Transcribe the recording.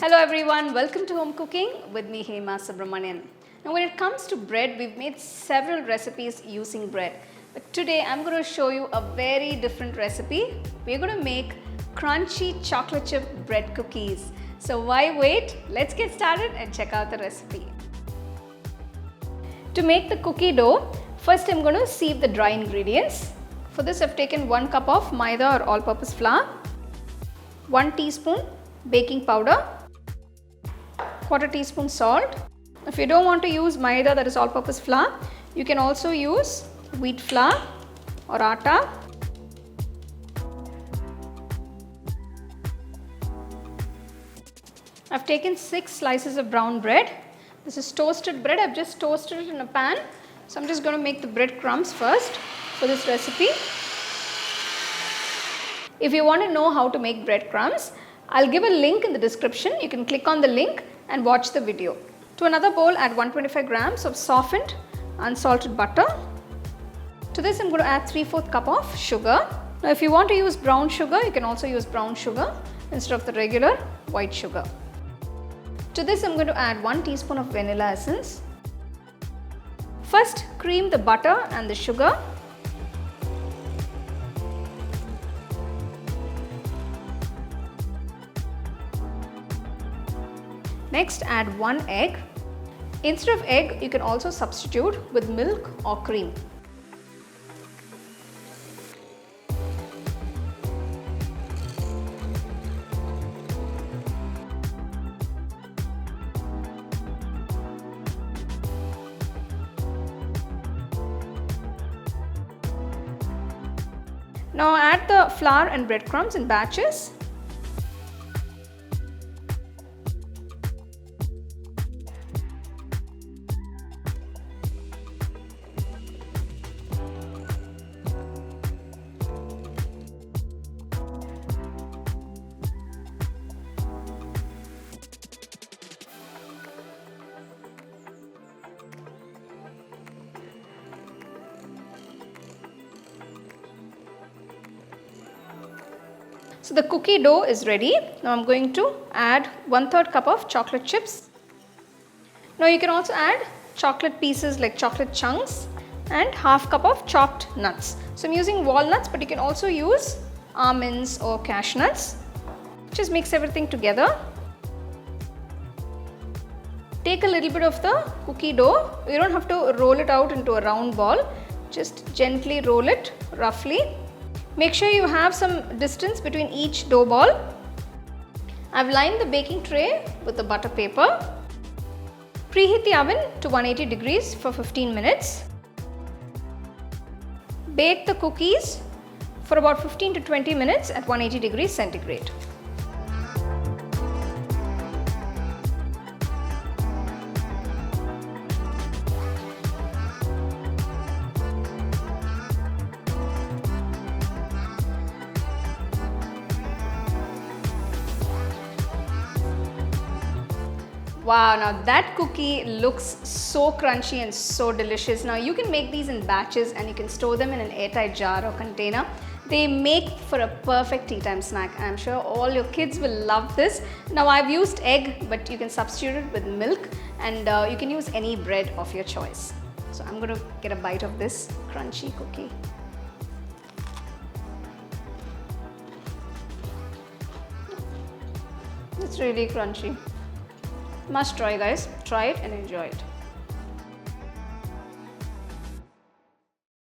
Hello everyone, welcome to Home Cooking with me Hema Subramanian. Now when it comes to bread, we've made several recipes using bread. But today I'm going to show you a very different recipe. We're going to make crunchy chocolate chip bread cookies. So why wait? Let's get started and check out the recipe. To make the cookie dough, first I'm going to sieve the dry ingredients. For this I've taken 1 cup of maida or all-purpose flour, 1 teaspoon baking powder, 1/4 teaspoon salt. If you don't want to use maida, that is all-purpose flour, you can also use wheat flour or atta. I've taken 6 slices of brown bread. This is toasted bread. I've just toasted it in a pan. So I'm just going to make the bread crumbs first for this recipe. If you want to know how to make bread crumbs, I'll give a link in the description. You can click on the link and watch the video. To another bowl, add 125 grams of softened unsalted butter. To this I'm going to add 3/4 cup of sugar. Now if you want to use brown sugar, you can also use brown sugar instead of the regular white sugar. To this I'm going to add 1 teaspoon of vanilla essence. First cream the butter and the sugar. Next add 1 egg. Instead of egg, you can also substitute with milk or cream. Now add the flour and breadcrumbs in batches. So the cookie dough is ready. Now I'm going to add 1/3 cup of chocolate chips. Now you can also add chocolate pieces like chocolate chunks and 1/2 cup of chopped nuts. So I'm using walnuts, but you can also use almonds or cashew nuts. Just mix everything together. Take a little bit of the cookie dough. You don't have to roll it out into a round ball. Just gently roll it roughly. Make sure you have some distance between each dough ball. I've lined the baking tray with the butter paper. Preheat the oven to 180 degrees for 15 minutes. Bake the cookies for about 15 to 20 minutes at 180 degrees centigrade. Wow, now that cookie looks so crunchy and so delicious. Now you can make these in batches and you can store them in an airtight jar or container. They make for a perfect tea time snack. I'm sure all your kids will love this. Now I've used egg, but you can substitute it with milk, and you can use any bread of your choice. So I'm going to get a bite of this crunchy cookie. It's really crunchy. Must try, guys. Try it and enjoy it.